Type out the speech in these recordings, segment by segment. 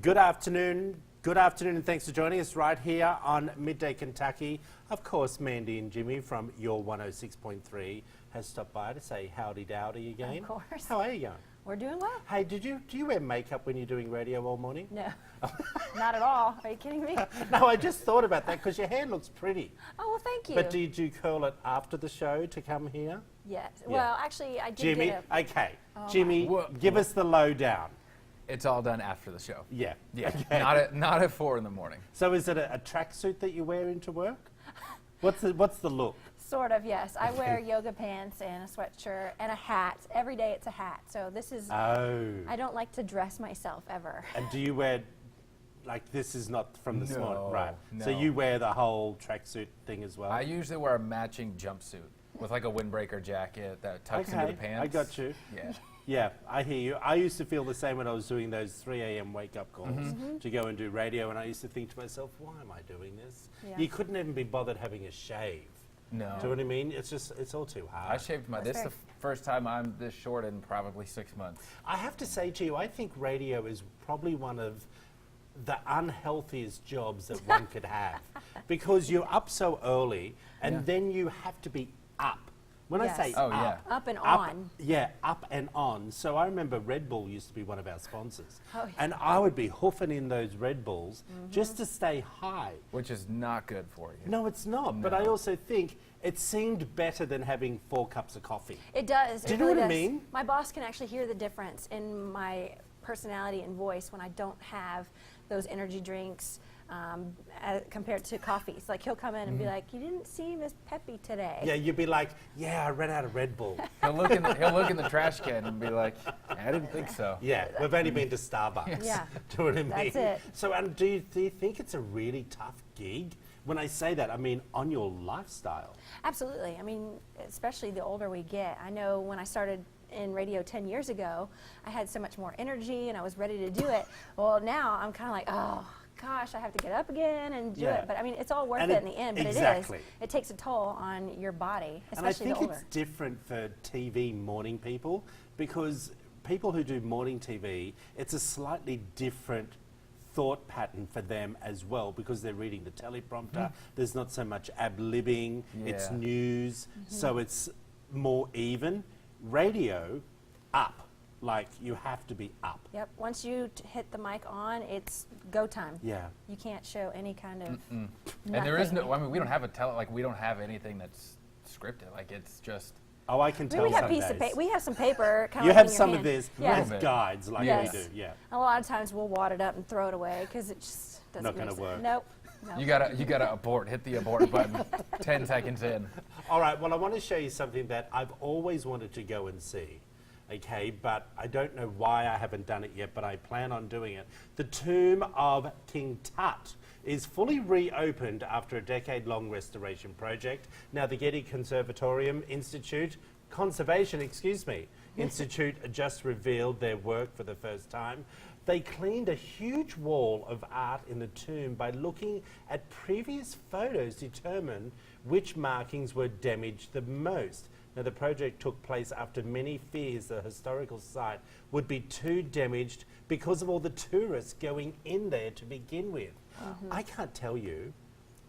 Good afternoon, and thanks for joining us right here on Midday Kentucky. Of course, Mandy and Jimmy from your 106.3 has stopped by to say howdy dowdy again. Of course. How are you going? We're doing well. Hey, do you wear makeup when you're doing radio all morning? No, not at all. Are you kidding me? No, I just thought about that because your hair looks pretty. Oh, well, thank you. But do you curl it after the show to come here? Yes. Yeah. Well, actually, I did Jimmy, get a... okay. Oh, Jimmy, give us the lowdown. It's all done after the show. Yeah. Yeah, Okay. not at 4 in the morning. So is it a tracksuit that you wear into work? What's the look? Sort of, yes. I wear yoga pants and a sweatshirt and a hat. Every day it's a hat. So this is... Oh. I don't like to dress myself ever. And do you wear, like this is not from this morning, No, right? no. So you wear the whole tracksuit thing as well? I usually wear a matching jumpsuit with like a windbreaker jacket that tucks into the pants. I got you. Yeah. Yeah, I hear you. I used to feel the same when I was doing those 3 a.m. wake-up calls to go and do radio, and I used to think to myself, why am I doing this? Yeah. You couldn't even be bothered having a shave. No. Do you know what I mean? It's all too hard. I shaved my. This is the first time I'm this short in probably 6 months. I have to say to you, I think radio is probably one of the unhealthiest jobs that one could have, because you're up so early, and then you have to be up. When Yes. I say Oh, up, Up and up, on. yeah, up and on. So I remember Red Bull used to be one of our sponsors, Oh, yeah. and I would be hoofing in those Red Bulls just to stay high. Which is not good for you. No, it's not. But I No. also think it seemed better than having 4 cups of coffee. It does. Do you it know really what I does. mean? My boss can actually hear the difference in my personality and voice when I don't have those energy drinks compared to coffees. Like he'll come in and be like, "You didn't seem as peppy today." Yeah, you'd be like, yeah, I ran out of Red Bull. He'll look in the trash can and be like, I didn't think so. Yeah, we've only been to Starbucks. Yeah. Do you know what I mean? That's it. So, and do you think it's a really tough gig? When I say that, I mean on your lifestyle. Absolutely. I mean, especially the older we get. I know when I started in radio 10 years ago, I had so much more energy and I was ready to do it. Well, now I'm kind of like, oh, gosh, I have to get up again and do Yeah. it. But I mean, it's all worth And it in the end, but exactly. it takes a toll on your body, And I especially think the older. it's different for TV morning people, because people who do morning TV, it's a slightly different thought pattern for them as well, because they're reading the teleprompter. There's not so much ad-libbing. It's Yeah. news, so it's more even. Radio, up. Like, you have to be up. Yep. Once you hit the mic on, it's go time. Yeah. You can't show any kind of And there is nothing. no. I mean, we don't have we don't have anything that's scripted. Like it's just. Oh, I can tell We have some piece of days. paper. We have some paper. Kind You of have in your some of hand. this Yes. as guides like Yes. we do, yeah. A lot of times we'll wad it up and throw it away because it just doesn't Not make gonna sense. work. Nope. Nope. You gotta abort. Hit the abort button. 10 seconds in. All right, well, I want to show you something that I've always wanted to go and see, okay, but I don't know why I haven't done it yet, but I plan on doing it. The tomb of King Tut is fully reopened after a decade-long restoration project. Now, the Getty Conservation Institute just revealed their work for the first time. They cleaned a huge wall of art in the tomb by looking at previous photos to determine which markings were damaged the most. Now, the project took place after many fears the historical site would be too damaged because of all the tourists going in there to begin with. I can't tell you.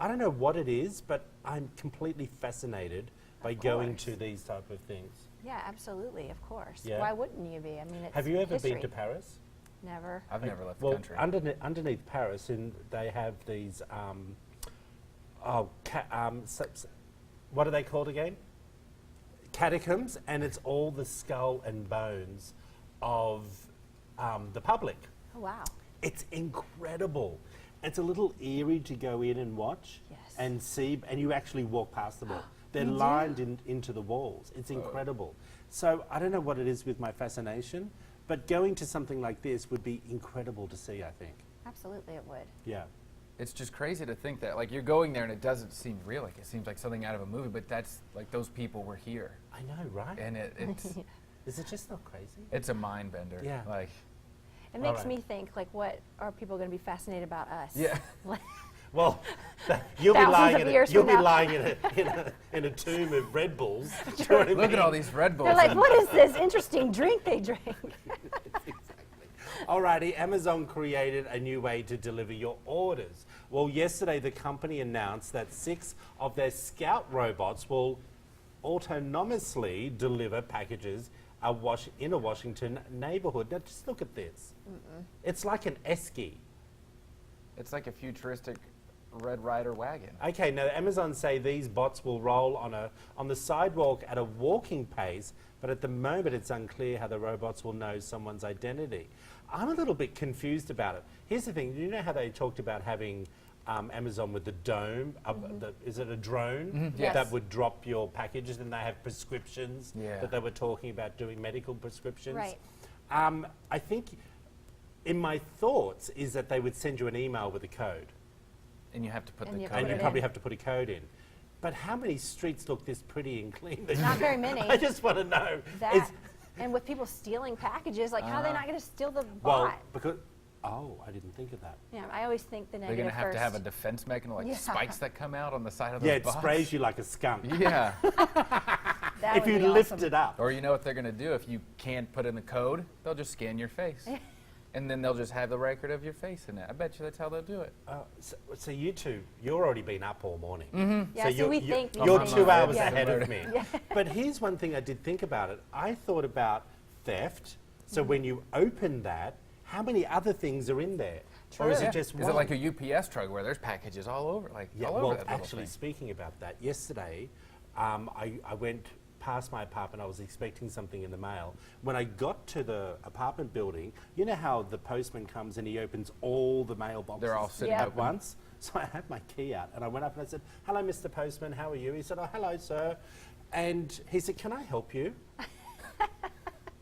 I don't know what it is, but I'm completely fascinated by going course. to these type of things. Yeah, absolutely, of course. Yeah. Why wouldn't you be? I mean, it's Have you ever history. been to Paris? Never. I've never left the Well, country. underneath Paris, they have these, what are they called again? Catacombs, and it's all the skull and bones of the public. Oh, wow. It's incredible. It's a little eerie to go in and watch Yes. and see, and you actually walk past them all. They're You do? lined into the walls. It's incredible. So I don't know what it is with my fascination, but going to something like this would be incredible to see, I think. Absolutely, it would. Yeah. It's just crazy to think that like you're going there and it doesn't seem real. Like it seems like something out of a movie, but that's like those people were here, I know, right? and it's Is it just not crazy? it's a mind bender. Yeah. Like It makes right. me think, like, what are people going to be fascinated about us? yeah. Like, Well, you'll be Thousands lying of in years you'll from be now. lying in a tomb of Red Bulls. Do you know what I Look at mean? all these Red Bulls. they're like, and- what is this interesting drink they drank? Exactly. Alrighty, Amazon created a new way to deliver your orders. Well, yesterday the company announced that 6 of their Scout robots will autonomously deliver packages in a Washington neighborhood. Now, just look at this. It's like an esky. It's like a futuristic Red Ryder wagon. Okay, now Amazon say these bots will roll on the sidewalk at a walking pace, but at the moment it's unclear how the robots will know someone's identity. I'm a little bit confused about it. Here's the thing, you know how they talked about having Amazon with the dome, is it a drone Yes. that would drop your packages, and they have prescriptions that they were talking about doing medical prescriptions? Right. I think in my thoughts is that they would send you an email with a code. And you have to put And the you code And put you it in. probably in. have to put a code in. But how many streets look this pretty and clean? Not very many. I just want to know. That, and with people stealing packages, like how are they not going to steal the bot? Well, because, I didn't think of that. Yeah, I always think the They're negative going to have first. to have a defense mechanism, like Yeah. spikes that come out on the side of Yeah, those it bots. sprays you like a skunk. Yeah. That If would you be lift awesome. it up. Or you know what they're going to do? If you can't put in the code, they'll just scan your face. And then they'll just have the record of your face in it. I bet you that's how they'll do it. So you two, you've already been up all morning. Yeah, so so you're, we you're, think you're these 2 things- hours yeah. ahead of me. But here's one thing I did think about it. I thought about theft. So when you open that, how many other things are in there? Or is True. it just Is one? it like a UPS truck where there's packages all over, Yeah, all over well, that little actually, thing? speaking about that, yesterday I went past my apartment. I was expecting something in the mail. When I got to the apartment building, you know how the postman comes and he opens all the mailboxes They're all sitting Yeah. at open. once? So I had my key out and I went up and I said, "Hello, Mr. Postman, how are you?" He said, "Oh, hello, sir." And he said, "Can I help you?"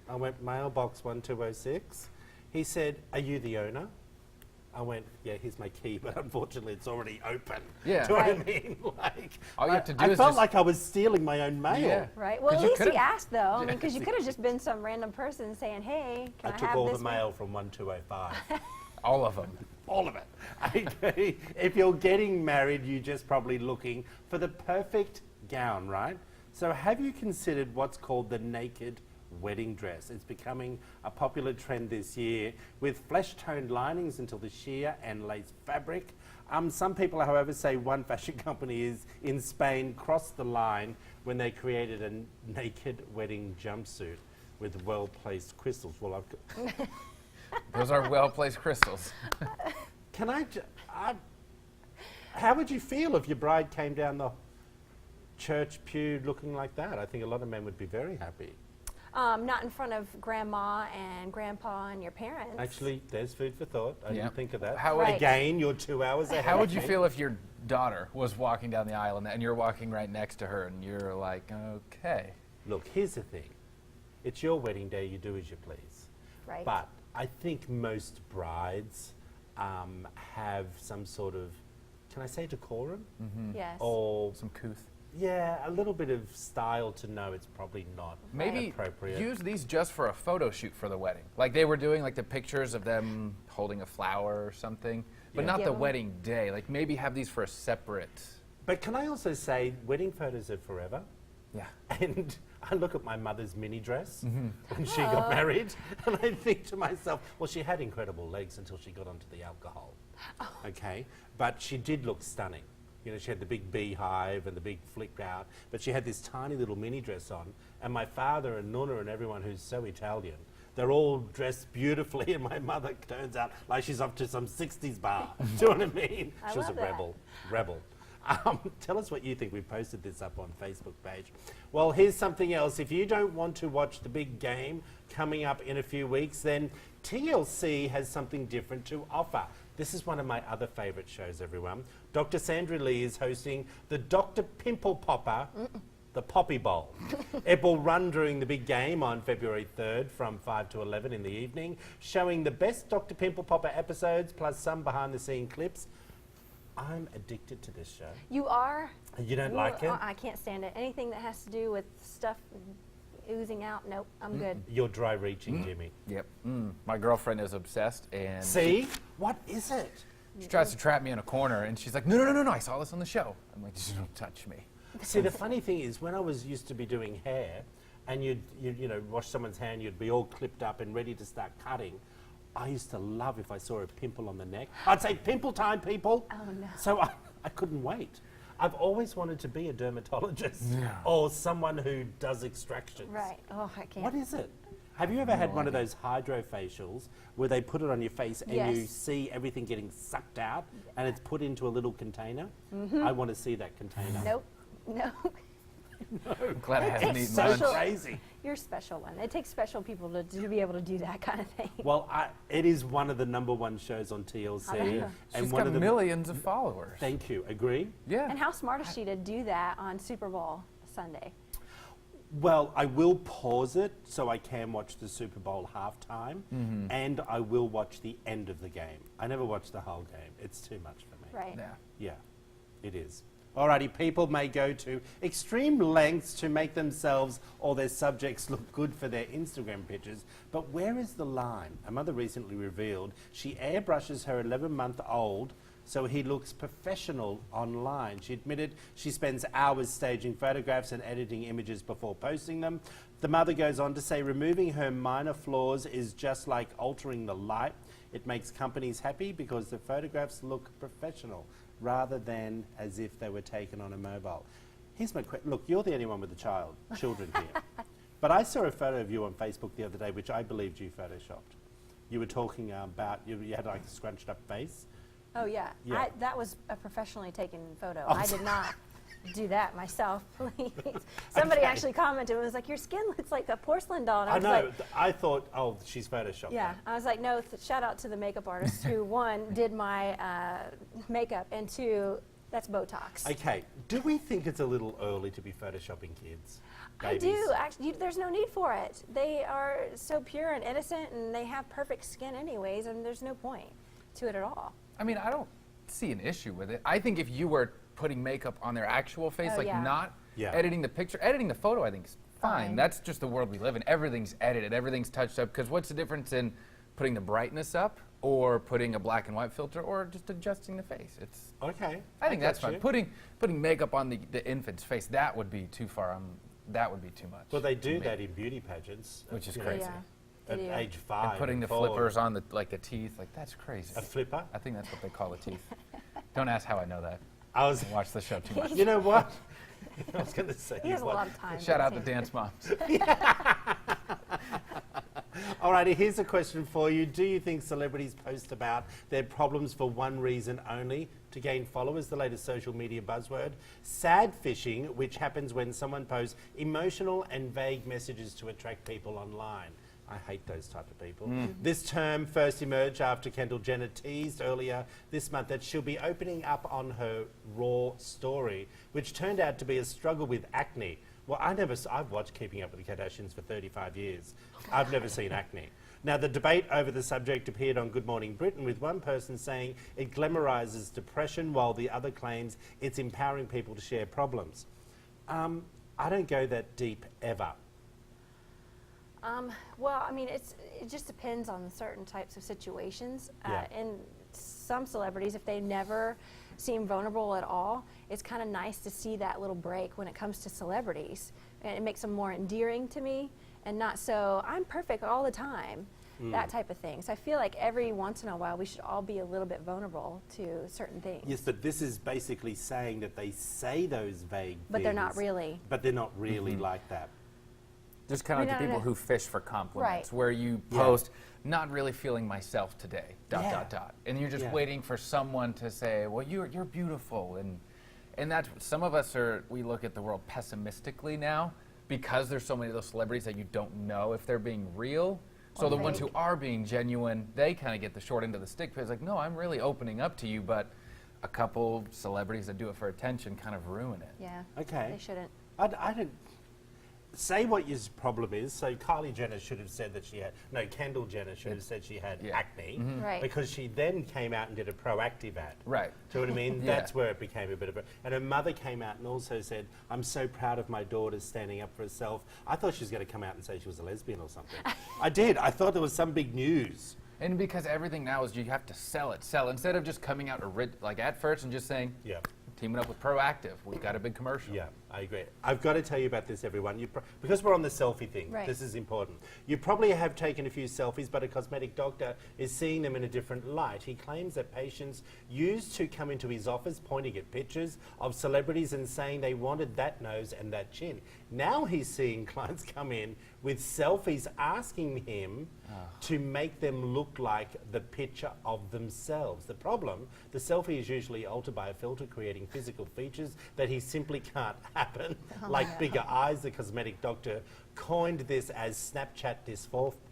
I went, "Mailbox 1206. He said, "Are you the owner?" I went, "Yeah, here's my key, but unfortunately it's already open." Yeah. Do you know what I Right. mean? Like, All you have to do I is felt just- like I was stealing my own mail. Yeah. Right. Well, 'Cause at you least he could've- asked, though. I mean, because you could have just been some random person saying, "Hey, I can I, took have all this the one?" mail from 1205. All of them. All of it. Okay. If you're getting married, you're just probably looking for the perfect gown, right? So have you considered what's called the naked wedding dress? It's becoming a popular trend this year with flesh-toned linings until the sheer and lace fabric. Some people, however, say one fashion company is in Spain crossed the line when they created a naked wedding jumpsuit with well-placed crystals. Well, I've got Those are well-placed crystals. Can how would you feel if your bride came down the church pew looking like that? I think a lot of men would be very happy. Not in front of grandma and grandpa and your parents. Actually, there's food for thought. I Yeah. didn't think of that. How would- Right. Again, you're 2 hours ahead. How would of you me. feel if your daughter was walking down the aisle and you're walking right next to her and you're like, okay. Look, here's the thing. It's your wedding day. You do as you please. Right. But I think most brides have some sort of, can I say decorum? Yes. Or, Some couth. yeah, a little bit of style to know it's probably not Maybe appropriate. use these just for a photo shoot for the wedding. Like they were doing like the pictures of them holding a flower or something, but Yeah. not Give the 'em- wedding day. Like maybe have these for a separate. But can I also say, wedding photos are forever. Yeah. And I look at my mother's mini dress Mm-hmm. when she got married, and I think to myself, well, she had incredible legs until she got onto the alcohol. Okay? But she did look stunning. You know, she had the big beehive and the big flick out, but she had this tiny little mini dress on. And my father and Nonna and everyone who's so Italian, they're all dressed beautifully, and my mother turns out like she's off to some 60s bar. Do you know what I mean? I She was a love that. rebel. Tell us what you think. We posted this up on Facebook page. Well, here's something else. If you don't want to watch the big game coming up in a few weeks, then TLC has something different to offer. This is one of my other favourite shows, everyone. Dr. Sandra Lee is hosting the Dr. Pimple Popper, the Poppy Bowl. It will run during the big game on February 3rd from 5 to 11 in the evening, showing the best Dr. Pimple Popper episodes plus some behind-the-scene clips. I'm addicted to this show. You are? You don't like it? I can't stand it. Anything that has to do with stuff oozing out, nope, I'm good. You're dry reaching, Jimmy. Yep. My girlfriend is obsessed and See? What is it? she tries to trap me in a corner and she's like, no, I saw this on the show. I'm like, just don't touch me. See, the funny thing is, when I was used to be doing hair, and you'd you know, wash someone's hair, and you'd be all clipped up and ready to start cutting, I used to love if I saw a pimple on the neck. I'd say, pimple time, people. Oh, no. So I couldn't wait. I've always wanted to be a dermatologist or someone who does extractions. Right. Oh, I can't. What is it? Have you ever had one of those hydrofacials where they put it on your face and you Yes. see everything getting sucked out and it's put into a little container? I want to see that container. Nope. No. I'm glad I haven't It's eaten So lunch. special. crazy. You're a special one. It takes special people to be able to do that kind of thing. Well, it is one of the #1 shows on TLC. Yeah. And She's one got of the millions of followers. Thank you. Agree? Yeah. And how smart is she to do that on Super Bowl Sunday? Well, I will pause it so I can watch the Super Bowl halftime, and I will watch the end of the game. I never watch the whole game. It's too much for me. Right. Yeah. Yeah, it is. Alrighty, people may go to extreme lengths to make themselves or their subjects look good for their Instagram pictures, but where is the line? A mother recently revealed she airbrushes her 11-month-old so he looks professional online. She admitted she spends hours staging photographs and editing images before posting them. The mother goes on to say removing her minor flaws is just like altering the light. It makes companies happy because the photographs look professional rather than as if they were taken on a mobile. Here's my question. Look, you're the only one with children here. But I saw a photo of you on Facebook the other day, which I believed you photoshopped. You were talking about, you had like a scrunched up face. Oh, yeah. Yeah. That was a professionally taken photo. Oh, I did not do that myself, please. Somebody Okay. actually commented, it was like, your skin looks like a porcelain doll. And I I was know, like, I thought, oh, she's photoshopped yeah. that. I was like, no, shout out to the makeup artist who, one, did my makeup, and two, that's Botox. Okay, do we think it's a little early to be photoshopping kids? I do. Actually, there's no need for it. They are so pure and innocent, and they have perfect skin anyways, and there's no point to it at all. I mean, I don't see an issue with it. I think if you were putting makeup on their actual face, Oh, like yeah. not Yeah. editing the picture, editing the photo, I think is fine. Fine. That's just the world we live in. Everything's edited, everything's touched up. Because what's the difference in putting the brightness up, or putting a black and white filter, or just adjusting the face? It's. Okay. I think that's got fine. you. Putting makeup on the infant's face, that would be too far. That would be too much. Well, they do to me. that in beauty pageants. Which is you know, crazy. Yeah. At They do. age 5. And putting the forward. flippers on the teeth, like that's crazy. A flipper? I think that's what they call the teeth. Don't ask how I know that. I was, I watch the show too much. you know what? I was going to say. He has a what? lot of time. Shout out doesn't to he? dance moms. Alrighty, here's a question for you. Do you think celebrities post about their problems for one reason only, to gain followers, the latest social media buzzword? Sad fishing, which happens when someone posts emotional and vague messages to attract people online. I hate those type of people. This term first emerged after Kendall Jenner teased earlier this month that she'll be opening up on her Raw story, which turned out to be a struggle with acne. Well, I've watched Keeping Up with the Kardashians for 35 years. I've never seen acne. Now, the debate over the subject appeared on Good Morning Britain, with one person saying it glamorizes depression while the other claims it's empowering people to share problems. I don't go that deep ever. Well, I mean, it just depends on certain types of situations. Yeah. And some celebrities, if they never seem vulnerable at all, it's kind of nice to see that little break when it comes to celebrities. And it makes them more endearing to me, and not so, I'm perfect all the time, that type of thing. So I feel like every once in a while we should all be a little bit vulnerable to certain things. Yes, but this is basically saying that they say those vague But they're not things, really. But they're not really like that. Just kind of like No, the no, people no. who fish for compliments, Right. where you Yeah. post, not really feeling myself today, ... Yeah. And you're just Yeah. waiting for someone to say, well, you're beautiful. And that's, some of us we look at the world pessimistically now, because there's so many of those celebrities that you don't know if they're being real. So Or the ones fake. who are being genuine, they kind of get the short end of the stick, because like, no, I'm really opening up to you, but a couple celebrities that do it for attention kind of ruin it. Yeah. Okay. They shouldn't. I don't say what your problem is. So Kylie Jenner should have said that Kendall Jenner should have said she had Yeah. acne, Right. because she then came out and did a proactive ad. Right. Do you know what I mean? Yeah. That's where it became a bit of a... And her mother came out and also said, I'm so proud of my daughter standing up for herself. I thought she was going to come out and say she was a lesbian or something. I did. I thought there was some big news. And because everything now is you have to sell. Instead of just coming out like at first and just saying, Yeah. teaming up with Proactive, we've got a big commercial. Yeah. I agree. I've got to tell you about this, everyone. Because we're on the selfie thing, Right. this is important. You probably have taken a few selfies, but a cosmetic doctor is seeing them in a different light. He claims that patients used to come into his office pointing at pictures of celebrities and saying they wanted that nose and that chin. Now he's seeing clients come in with selfies asking him to make them look like the picture of themselves. The problem, the selfie is usually altered by a filter creating physical features that he simply can't happen, like bigger eyes. The cosmetic doctor coined this as Snapchat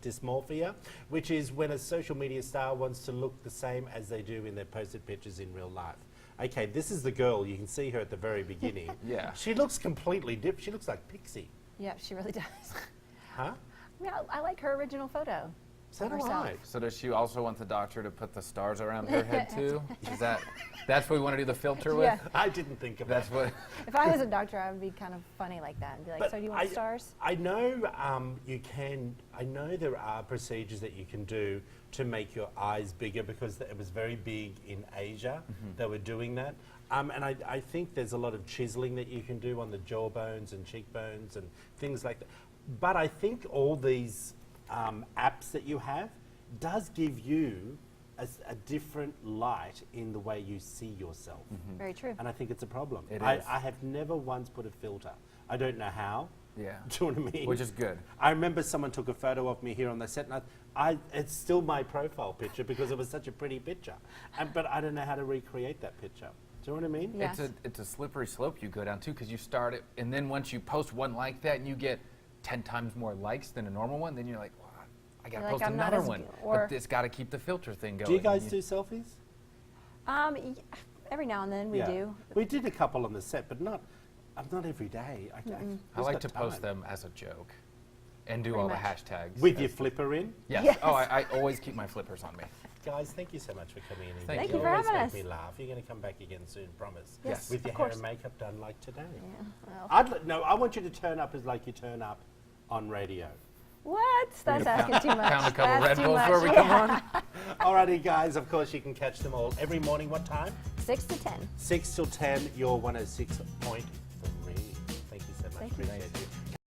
dysmorphia, which is when a social media star wants to look the same as they do in their posted pictures in real life. Okay, this is the girl. You can see her at the very beginning. Yeah. She looks completely different. She looks like Pixie. Yeah, she really does. Huh? Yeah, I like her original photo. So do herself. I. So does she also want the doctor to put the stars around her head too? Is that's what we want to do the filter with? Yeah. I didn't think of That's that. what. If I was a doctor, I would be kind of funny like that and be like, But so do you want stars? I know you can. I know there are procedures that you can do to make your eyes bigger because it was very big in Asia. They were doing that, and I think there's a lot of chiseling that you can do on the jawbones and cheekbones and things like that. But I think all these apps that you have does give you a different light in the way you see yourself. Very true. And I think it's a problem. It I is. have never once put a filter. I don't know how. Yeah. Do you know what I mean? Which is good. I remember someone took a photo of me here on the set, and it's still my profile picture because it was such a pretty picture. But I don't know how to recreate that picture. Do you know what I mean? Yeah. Yes. It's a slippery slope you go down too, because you start it, and then once you post one like that, and you get 10 times more likes than a normal one, then you're like, well, I got to You're like, post I'm not another as one. good, or- But it's got to keep the filter thing going. Do you guys and do selfies? Every now and then we do. We did a couple on the set, but not every day. I like to post them as a joke and do Pretty all much. the hashtags. With your flipper in? Yes. Yes. Oh, I always keep my flippers on me. Guys, thank you so much for coming in. Thank you for always having make us. me laugh. You're going to come back again soon, promise. Yes, With your of hair course. and makeup done like today. Yeah, well. No, I want you to turn up as like you turn up on radio. What? That's asking too much. Pound a couple That's Red too Bulls much. before we come on. Alrighty, guys, of course you can catch them all every morning. What time? 6 to 10. 6 till 10, your 106.3. Thank you so much. Thank you. Appreciate you.